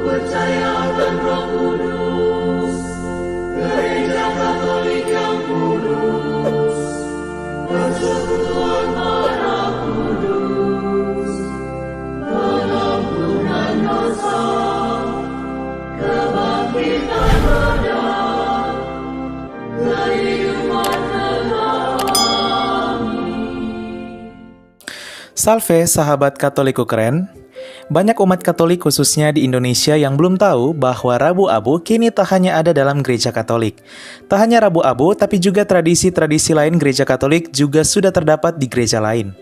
percaya akan Roh Kudus, Gereja Katolik yang kudus, persekutuan darah kudus, pengampunan dosa, kebangkitan badan, kehidupan kekal. Salve sahabat Katoliku keren. Banyak umat Katolik khususnya di Indonesia yang belum tahu bahwa Rabu Abu kini tak hanya ada dalam gereja Katolik. Tak hanya Rabu Abu, tapi juga tradisi-tradisi lain gereja Katolik juga sudah terdapat di gereja lain.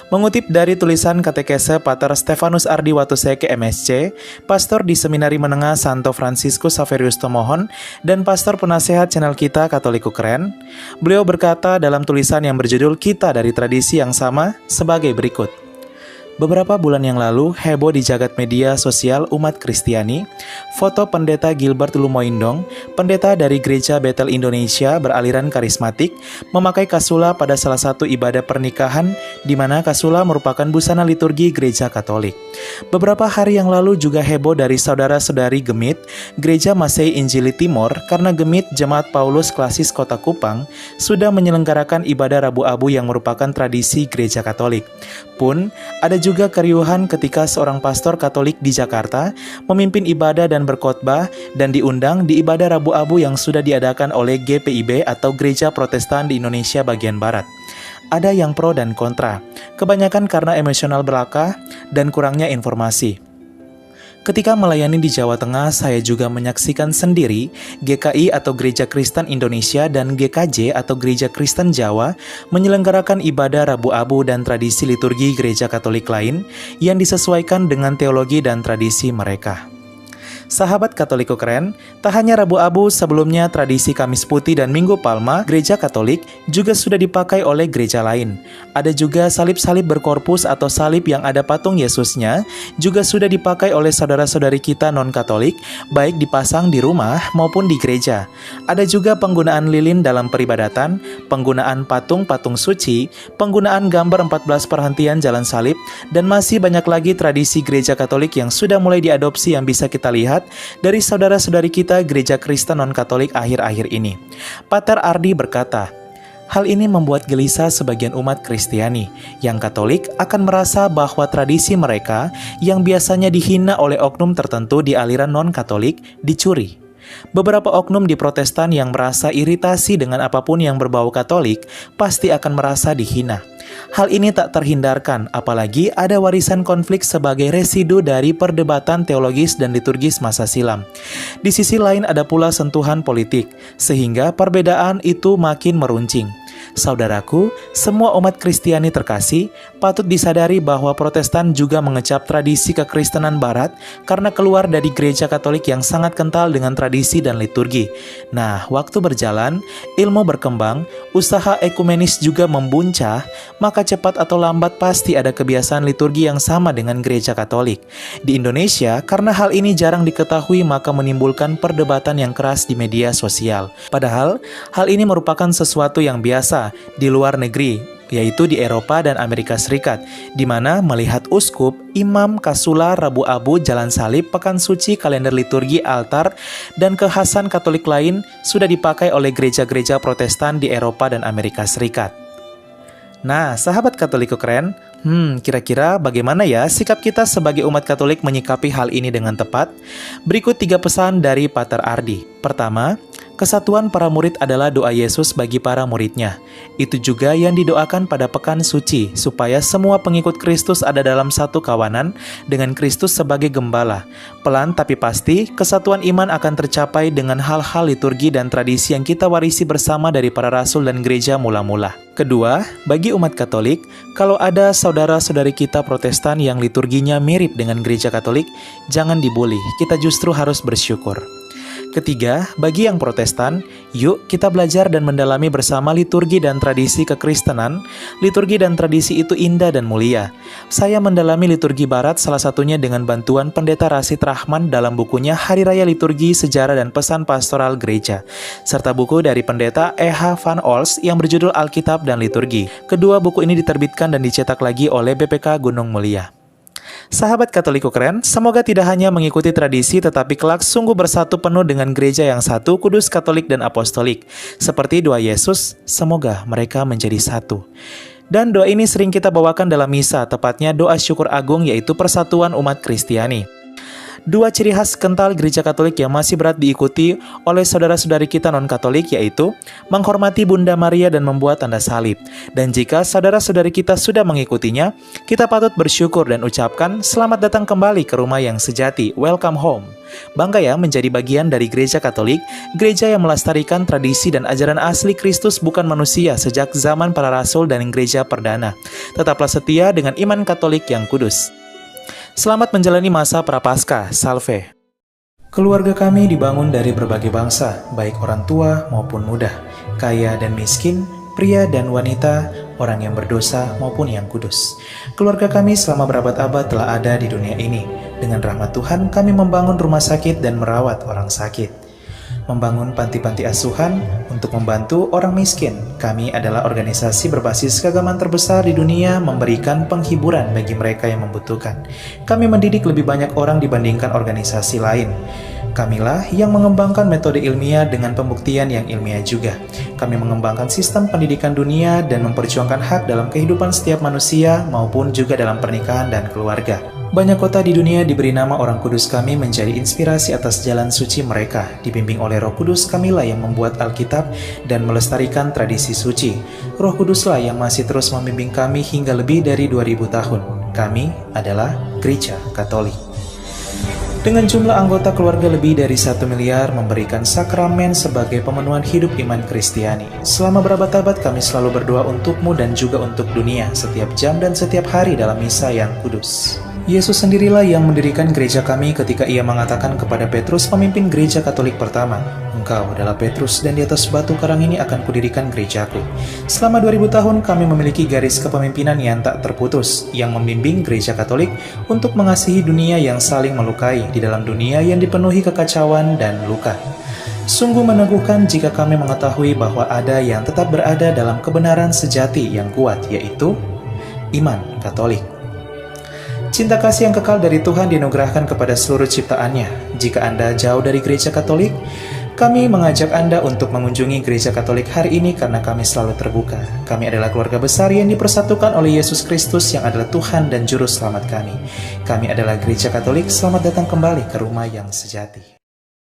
Mengutip dari tulisan katekese Pater Stefanus Ardi Watuseke MSC, pastor di Seminari Menengah Santo Fransiskus Saverius Tomohon, dan pastor penasehat channel kita Katoliku Keren, beliau berkata dalam tulisan yang berjudul Kita dari Tradisi yang Sama sebagai berikut. Beberapa bulan yang lalu, heboh di jagat media sosial umat Kristiani, foto pendeta Gilbert Lumoindong, pendeta dari Gereja Betel Indonesia beraliran karismatik, memakai kasula pada salah satu ibadah pernikahan, di mana kasula merupakan busana liturgi gereja Katolik. Beberapa hari yang lalu juga heboh dari saudara-saudari Gemit, Gereja Masei Injili Timor, karena Gemit Jemaat Paulus Klasis Kota Kupang sudah menyelenggarakan ibadah Rabu Abu yang merupakan tradisi gereja Katolik. Pun, ada juga keriuhan ketika seorang pastor Katolik di Jakarta memimpin ibadah dan berkhotbah dan diundang di ibadah Rabu Abu yang sudah diadakan oleh GPIB atau Gereja Protestan di Indonesia bagian Barat. Ada yang pro dan kontra, kebanyakan karena emosional belaka dan kurangnya informasi. Ketika melayani di Jawa Tengah, saya juga menyaksikan sendiri GKI atau Gereja Kristen Indonesia dan GKJ atau Gereja Kristen Jawa menyelenggarakan ibadah Rabu Abu dan tradisi liturgi gereja Katolik lain yang disesuaikan dengan teologi dan tradisi mereka. Sahabat Katoliku keren, tak hanya Rabu Abu, sebelumnya tradisi Kamis Putih dan Minggu Palma, gereja Katolik juga sudah dipakai oleh gereja lain. Ada juga salib-salib berkorpus atau salib yang ada patung Yesusnya, juga sudah dipakai oleh saudara-saudari kita non-Katolik, baik dipasang di rumah maupun di gereja. Ada juga penggunaan lilin dalam peribadatan, penggunaan patung-patung suci, penggunaan gambar 14 perhentian jalan salib, dan masih banyak lagi tradisi gereja Katolik yang sudah mulai diadopsi yang bisa kita lihat dari saudara-saudari kita gereja Kristen non-Katolik akhir-akhir ini. Pater Ardi berkata, hal ini membuat gelisah sebagian umat Kristiani yang Katolik akan merasa bahwa tradisi mereka yang biasanya dihina oleh oknum tertentu di aliran non-Katolik dicuri. Beberapa oknum di Protestan yang merasa iritasi dengan apapun yang berbau Katolik pasti akan merasa dihina. Hal ini tak terhindarkan, apalagi ada warisan konflik sebagai residu dari perdebatan teologis dan liturgis masa silam. Di sisi lain ada pula sentuhan politik, sehingga perbedaan itu makin meruncing. Saudaraku, semua umat Kristiani terkasih, patut disadari bahwa Protestan juga mengecap tradisi kekristenan Barat karena keluar dari gereja Katolik yang sangat kental dengan tradisi dan liturgi. Nah, waktu berjalan, ilmu berkembang, usaha ekumenis juga membuncah, maka cepat atau lambat pasti ada kebiasaan liturgi yang sama dengan gereja Katolik. Di Indonesia, karena hal ini jarang diketahui maka menimbulkan perdebatan yang keras di media sosial. Padahal, hal ini merupakan sesuatu yang biasa di luar negeri, yaitu di Eropa dan Amerika Serikat, di mana melihat uskup, imam, kasula, Rabu Abu, jalan salib, pekan suci, kalender liturgi, altar, dan kekhasan Katolik lain sudah dipakai oleh gereja-gereja Protestan di Eropa dan Amerika Serikat. Nah, sahabat Katoliku keren, kira-kira bagaimana ya sikap kita sebagai umat Katolik menyikapi hal ini dengan tepat? Berikut 3 pesan dari Pater Ardi. Pertama, kesatuan para murid adalah doa Yesus bagi para muridnya. Itu juga yang didoakan pada pekan suci, supaya semua pengikut Kristus ada dalam satu kawanan dengan Kristus sebagai gembala. Pelan tapi pasti, kesatuan iman akan tercapai dengan hal-hal liturgi dan tradisi yang kita warisi bersama dari para rasul dan gereja mula-mula. Kedua, bagi umat Katolik, kalau ada saudara-saudari kita Protestan yang liturginya mirip dengan gereja Katolik, jangan dibully, kita justru harus bersyukur. Ketiga, bagi yang Protestan, yuk kita belajar dan mendalami bersama liturgi dan tradisi kekristenan. Liturgi dan tradisi itu indah dan mulia. Saya mendalami liturgi Barat salah satunya dengan bantuan Pendeta Rasid Rahman dalam bukunya Hari Raya Liturgi, Sejarah dan Pesan Pastoral Gereja, serta buku dari Pendeta E.H. Van Ols yang berjudul Alkitab dan Liturgi. Kedua buku ini diterbitkan dan dicetak lagi oleh BPK Gunung Mulia. Sahabat Katoliku keren, semoga tidak hanya mengikuti tradisi tetapi kelak sungguh bersatu penuh dengan gereja yang satu, kudus, katolik, dan apostolik. Seperti doa Yesus, semoga mereka menjadi satu. Dan doa ini sering kita bawakan dalam misa, tepatnya doa syukur agung yaitu persatuan umat Kristiani. Dua ciri khas kental gereja Katolik yang masih berat diikuti oleh saudara-saudari kita non-Katolik yaitu menghormati Bunda Maria dan membuat tanda salib. Dan jika saudara-saudari kita sudah mengikutinya, kita patut bersyukur dan ucapkan selamat datang kembali ke rumah yang sejati, welcome home. Bangga ya menjadi bagian dari gereja Katolik, gereja yang melestarikan tradisi dan ajaran asli Kristus bukan manusia sejak zaman para rasul dan gereja perdana. Tetaplah setia dengan iman Katolik yang kudus. Selamat menjalani masa Prapaskah, Salve. Keluarga kami dibangun dari berbagai bangsa, baik orang tua maupun muda, kaya dan miskin, pria dan wanita, orang yang berdosa maupun yang kudus. Keluarga kami selama berabad-abad telah ada di dunia ini. Dengan rahmat Tuhan, kami membangun rumah sakit dan merawat orang sakit. Membangun panti-panti asuhan untuk membantu orang miskin. Kami adalah organisasi berbasis keagamaan terbesar di dunia memberikan penghiburan bagi mereka yang membutuhkan. Kami mendidik lebih banyak orang dibandingkan organisasi lain. Kamilah yang mengembangkan metode ilmiah dengan pembuktian yang ilmiah juga. Kami mengembangkan sistem pendidikan dunia dan memperjuangkan hak dalam kehidupan setiap manusia maupun juga dalam pernikahan dan keluarga. Banyak kota di dunia diberi nama orang kudus kami menjadi inspirasi atas jalan suci mereka. Dibimbing oleh Roh Kudus, kamilah yang membuat Alkitab dan melestarikan tradisi suci. Roh Kuduslah yang masih terus membimbing kami hingga lebih dari 2000 tahun. Kami adalah Gereja Katolik. Dengan jumlah anggota keluarga lebih dari 1 miliar memberikan sakramen sebagai pemenuhan hidup iman Kristiani. Selama berabad-abad kami selalu berdoa untukmu dan juga untuk dunia setiap jam dan setiap hari dalam misa yang kudus. Yesus sendirilah yang mendirikan gereja kami ketika ia mengatakan kepada Petrus, pemimpin gereja Katolik pertama, "Engkau adalah Petrus dan di atas batu karang ini akan kudirikan gerejaku." Selama 2000 tahun kami memiliki garis kepemimpinan yang tak terputus, yang membimbing gereja Katolik untuk mengasihi dunia yang saling melukai di dalam dunia yang dipenuhi kekacauan dan luka. Sungguh meneguhkan jika kami mengetahui bahwa ada yang tetap berada dalam kebenaran sejati yang kuat, yaitu iman Katolik. Cinta kasih yang kekal dari Tuhan dianugerahkan kepada seluruh ciptaannya. Jika Anda jauh dari gereja Katolik, kami mengajak Anda untuk mengunjungi gereja Katolik hari ini karena kami selalu terbuka. Kami adalah keluarga besar yang dipersatukan oleh Yesus Kristus yang adalah Tuhan dan Juru Selamat kami. Kami adalah gereja Katolik, selamat datang kembali ke rumah yang sejati.